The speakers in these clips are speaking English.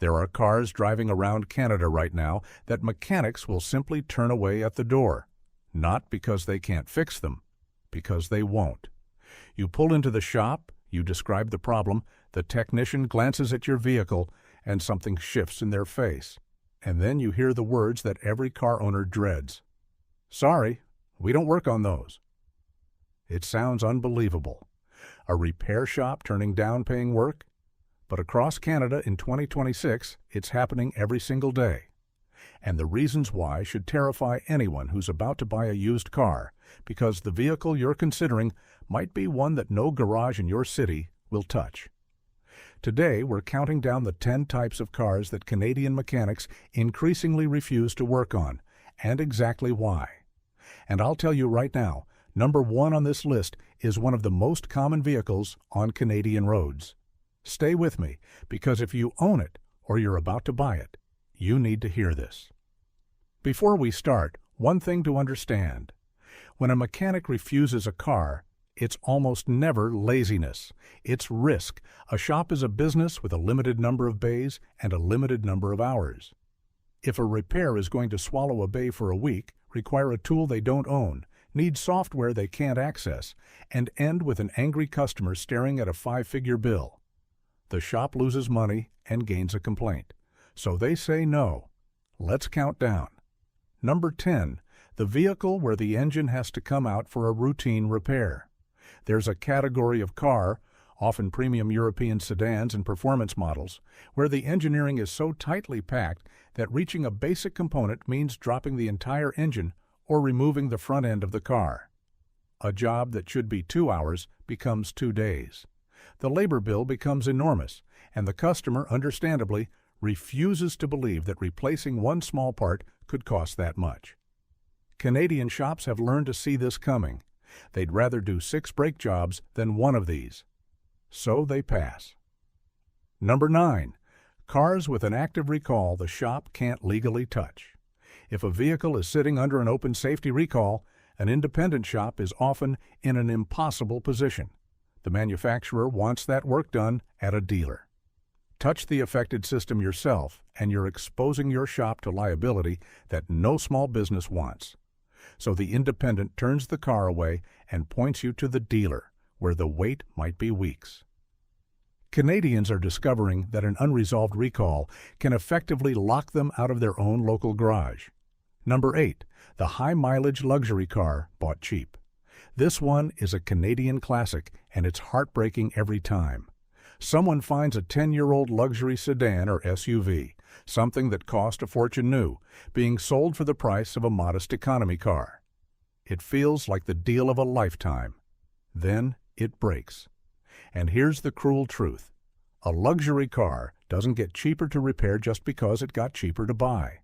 There are cars driving around Canada right now that mechanics will simply turn away at the door, not because they can't fix them, because they won't. You pull into the shop, you describe the problem, the technician glances at your vehicle, and something shifts in their face. And then you hear the words that every car owner dreads. "Sorry, we don't work on those." It sounds unbelievable. A repair shop turning down paying work? But across Canada in 2026, it's happening every single day. And the reasons why should terrify anyone who's about to buy a used car, because the vehicle you're considering might be one that no garage in your city will touch. Today, we're counting down the 10 types of cars that Canadian mechanics increasingly refuse to work on, and exactly why. And I'll tell you right now, number 1 on this list is one of the most common vehicles on Canadian roads. Stay with me, because if you own it or you're about to buy it, you need to hear this. Before we start, one thing to understand. When a mechanic refuses a car, it's almost never laziness. It's risk. A shop is a business with a limited number of bays and a limited number of hours. If a repair is going to swallow a bay for a week, require a tool they don't own, need software they can't access, and end with an angry customer staring at a 5-figure bill, the shop loses money and gains a complaint. So they say no. Let's count down. Number 10, the vehicle where the engine has to come out for a routine repair. There's a category of car, often premium European sedans and performance models, where the engineering is so tightly packed that reaching a basic component means dropping the entire engine or removing the front end of the car. A job that should be 2 hours becomes 2 days. The labor bill becomes enormous, and the customer, understandably, refuses to believe that replacing one small part could cost that much. Canadian shops have learned to see this coming. They'd rather do 6 brake jobs than one of these. So they pass. Number 9. Cars with an active recall the shop can't legally touch. If a vehicle is sitting under an open safety recall, an independent shop is often in an impossible position. The manufacturer wants that work done at a dealer. Touch the affected system yourself, and you're exposing your shop to liability that no small business wants. So the independent turns the car away and points you to the dealer, where the wait might be weeks. Canadians are discovering that an unresolved recall can effectively lock them out of their own local garage. Number 8, the high-mileage luxury car bought cheap. This one is a Canadian classic, and it's heartbreaking every time. Someone finds a 10-year-old luxury sedan or SUV, something that cost a fortune new, being sold for the price of a modest economy car. It feels like the deal of a lifetime. Then it breaks. And here's the cruel truth. A luxury car doesn't get cheaper to repair just because it got cheaper to buy.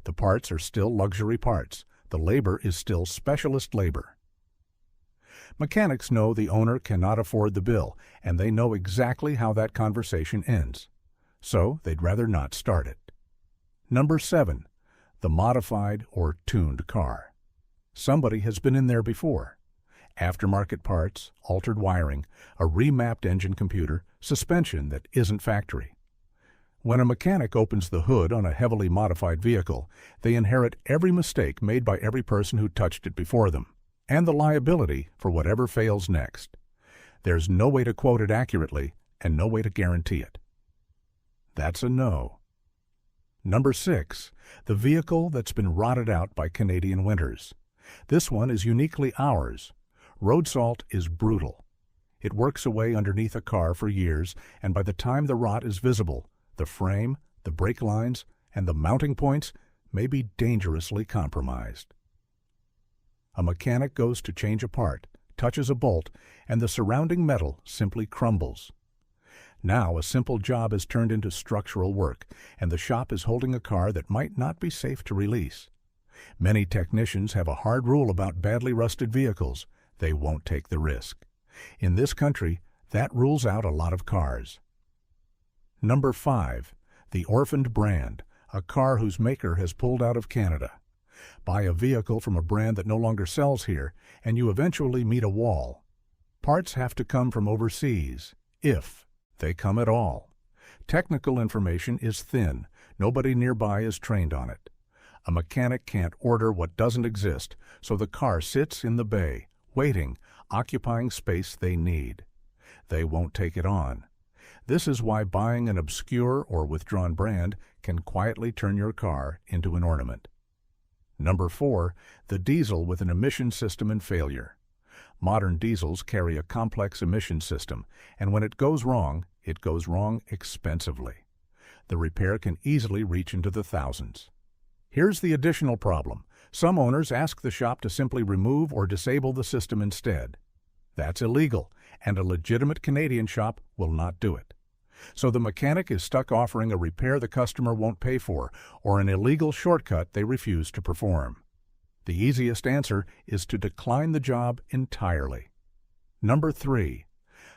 The parts are still luxury parts. The labor is still specialist labor. Mechanics know the owner cannot afford the bill, and they know exactly how that conversation ends. So they'd rather not start it. Number 7, the modified or tuned car. Somebody has been in there before. Aftermarket parts, altered wiring, a remapped engine computer, suspension that isn't factory. When a mechanic opens the hood on a heavily modified vehicle, they inherit every mistake made by every person who touched it before them, and the liability for whatever fails next. There's no way to quote it accurately and no way to guarantee it. That's a no. Number 6, the vehicle that's been rotted out by Canadian winters. This one is uniquely ours. Road salt is brutal. It works away underneath a car for years, and by the time the rot is visible, the frame, the brake lines, and the mounting points may be dangerously compromised. A mechanic goes to change a part, touches a bolt, and the surrounding metal simply crumbles. Now a simple job is turned into structural work, and the shop is holding a car that might not be safe to release. Many technicians have a hard rule about badly rusted vehicles. They won't take the risk. In this country, that rules out a lot of cars. Number 5, the orphaned brand, a car whose maker has pulled out of Canada. Buy a vehicle from a brand that no longer sells here, and you eventually meet a wall. Parts have to come from overseas, if they come at all. Technical information is thin. Nobody nearby is trained on it. A mechanic can't order what doesn't exist, so the car sits in the bay, waiting, occupying space they need. They won't take it on. This is why buying an obscure or withdrawn brand can quietly turn your car into an ornament. Number 4, the diesel with an emission system in failure. Modern diesels carry a complex emission system, and when it goes wrong expensively. The repair can easily reach into the thousands. Here's the additional problem. Some owners ask the shop to simply remove or disable the system instead. That's illegal, and a legitimate Canadian shop will not do it. So the mechanic is stuck offering a repair the customer won't pay for, or an illegal shortcut they refuse to perform. The easiest answer is to decline the job entirely. Number 3,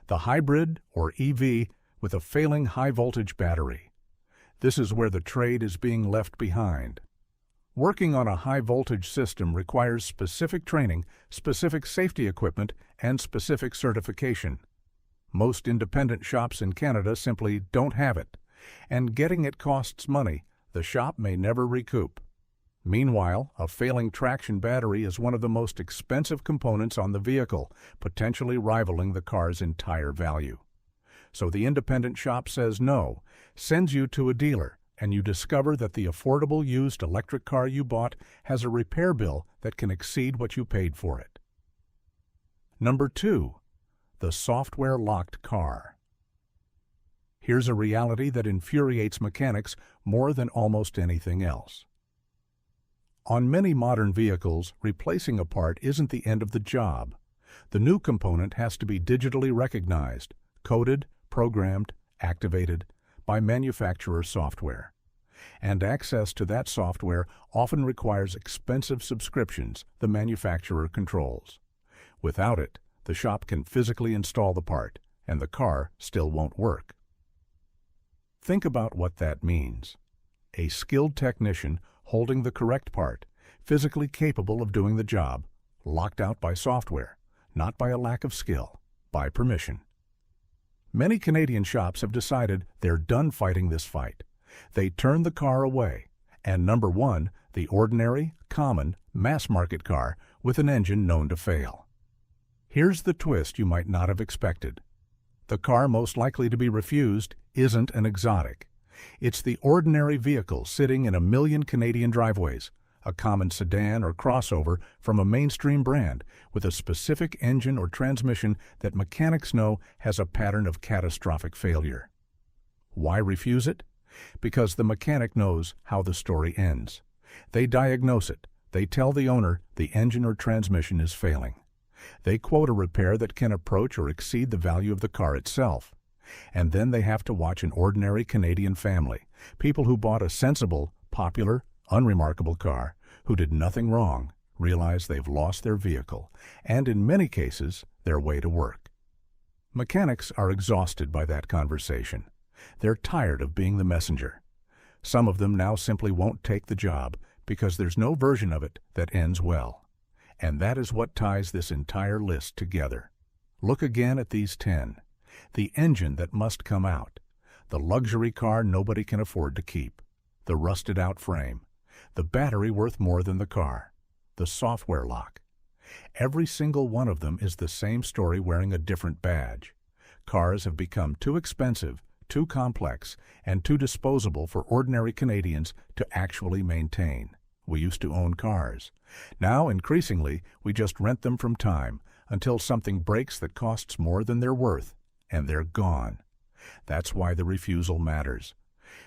the hybrid or EV with a failing high-voltage battery. This is where the trade is being left behind. Working on a high-voltage system requires specific training, specific safety equipment, and specific certification. Most independent shops in Canada simply don't have it, and getting it costs money the shop may never recoup. Meanwhile, a failing traction battery is one of the most expensive components on the vehicle, potentially rivaling the car's entire value. So the independent shop says no, sends you to a dealer, and you discover that the affordable used electric car you bought has a repair bill that can exceed what you paid for it. Number 2, the software-locked car. Here's a reality that infuriates mechanics more than almost anything else. On many modern vehicles, replacing a part isn't the end of the job. The new component has to be digitally recognized, coded, programmed, activated by manufacturer software. And access to that software often requires expensive subscriptions the manufacturer controls. Without it, the shop can physically install the part, and the car still won't work. Think about what that means. A skilled technician holding the correct part, physically capable of doing the job, locked out by software, not by a lack of skill, by permission. Many Canadian shops have decided they're done fighting this fight. They turn the car away, and number 1, the ordinary, common, mass-market car with an engine known to fail. Here's the twist you might not have expected. The car most likely to be refused isn't an exotic. It's the ordinary vehicle sitting in a million Canadian driveways, a common sedan or crossover from a mainstream brand with a specific engine or transmission that mechanics know has a pattern of catastrophic failure. Why refuse it? Because the mechanic knows how the story ends. They diagnose it. They tell the owner the engine or transmission is failing. They quote a repair that can approach or exceed the value of the car itself. And then they have to watch an ordinary Canadian family, people who bought a sensible, popular, unremarkable car, who did nothing wrong, realize they've lost their vehicle, and in many cases, their way to work. Mechanics are exhausted by that conversation. They're tired of being the messenger. Some of them now simply won't take the job because there's no version of it that ends well. And that is what ties this entire list together. Look again at these 10. The engine that must come out, the luxury car nobody can afford to keep, the rusted-out frame, the battery worth more than the car, the software lock. Every single one of them is the same story wearing a different badge. Cars have become too expensive, too complex, and too disposable for ordinary Canadians to actually maintain. We used to own cars. Now, increasingly, we just rent them from time until something breaks that costs more than they're worth, and they're gone. That's why the refusal matters.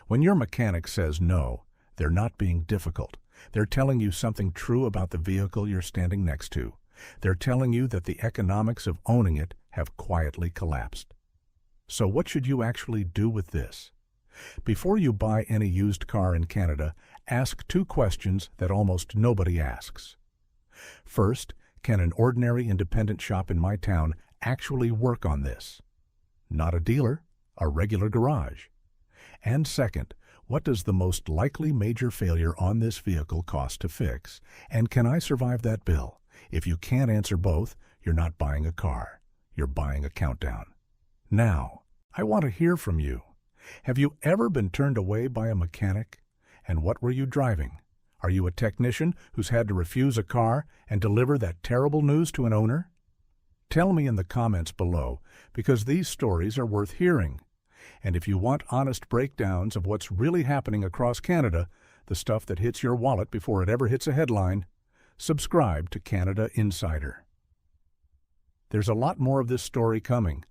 When your mechanic says no, they're not being difficult. They're telling you something true about the vehicle you're standing next to. They're telling you that the economics of owning it have quietly collapsed. So what should you actually do with this? Before you buy any used car in Canada, ask 2 questions that almost nobody asks. First, can an ordinary independent shop in my town actually work on this? Not a dealer, a regular garage. And second, what does the most likely major failure on this vehicle cost to fix? And can I survive that bill? If you can't answer both, you're not buying a car. You're buying a countdown. Now, I want to hear from you. Have you ever been turned away by a mechanic? And what were you driving? Are you a technician who's had to refuse a car and deliver that terrible news to an owner? Tell me in the comments below, because these stories are worth hearing. And if you want honest breakdowns of what's really happening across Canada, the stuff that hits your wallet before it ever hits a headline, subscribe to Canada Insider. There's a lot more of this story coming,